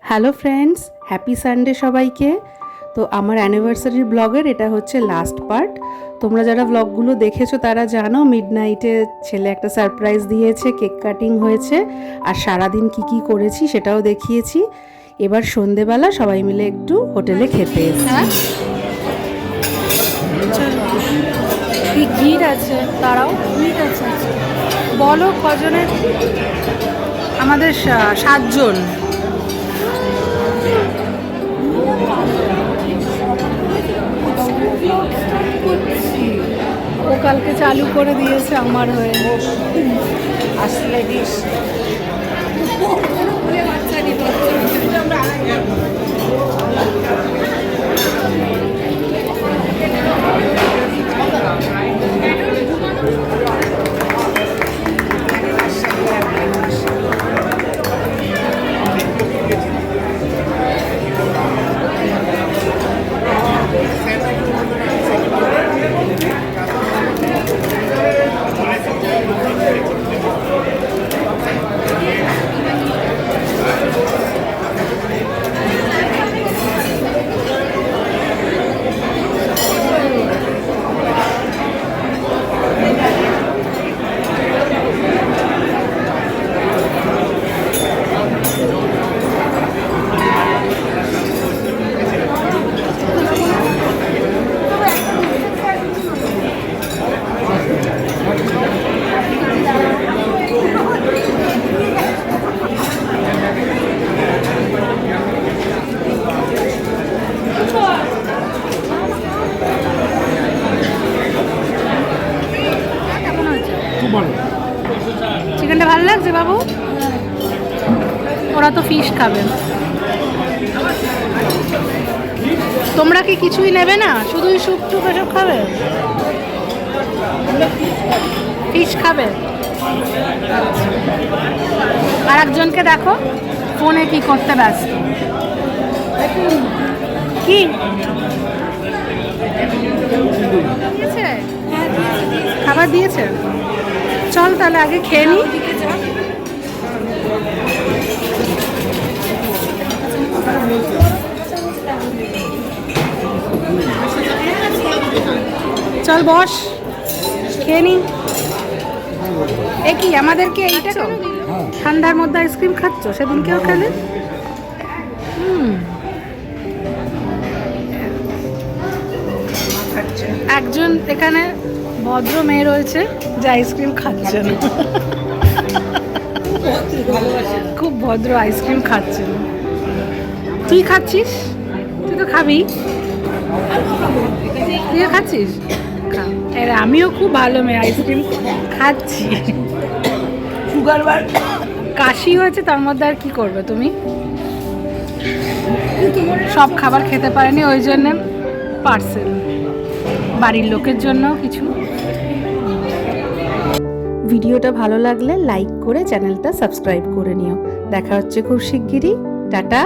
Hello friends, happy Sunday সবাইকে। তো আমার অ্যানিভার্সারির ব্লগের এটা হচ্ছে লাস্ট পার্ট। তোমরা যারা ব্লগগুলো দেখেছো তারা জানো মিডনাইটে ছেলে একটা সারপ্রাইজ দিয়েছে, কেক কাটিং হয়েছে, আর সারাদিন কি করেছি সেটাও দেখিয়েছি। এবার সন্ধেবেলা সবাই মিলে একটু হোটেলে খেতে এসেছি। কি গিট আছে, তারাও গিট আছে। বলো কজনের? আমাদের 7 জন। ও কালকে চালু করে দিয়েছে আমার হয়ে। আসলে চিকেনটা ভালো লাগছে বাবু? ওরা তো ফিশ খাবে। তোমরা কি কিছুই নেবে না, শুধুই স্যুপ টুপ এসব খাবে? ফিশ খাবে? আর একজনকে দেখো ফোনে কি করতে ব্যস্ত। কি দিয়েছে? খাবার দিয়েছে? চল তাহলে আগে খেয়ে নি। চল বস, খেয়ে নি। এ কি আমাদেরকে এইটা ঠান্ডার মধ্যে আইসক্রিম খাচ্ছ? সেদিনকেও খেলে। একজন এখানে ভদ্র মেয়ে রয়েছে যে আইসক্রিম খাচ্ছে না। খুব ভদ্র, আইসক্রিম খাচ্ছে না। তুই খাচ্ছিস? তুই তো খাবি। তুই খাচ্ছিস? আমিও খুব ভালো মেয়ে, আইসক্রিম খাচ্ছি। সুগার বার কাশি হয়েছে, তার মধ্যে আর কি করবে তুমি? সব খাবার খেতে পারেনি, ওই জন্য পার্সেল বাড়ির লোকের জন্য কিছু। ভিডিওটা ভালো লাগলে লাইক করে চ্যানেলটা সাবস্ক্রাইব করে নিও। দেখা হচ্ছে খুব শিগগিরই। টাটা।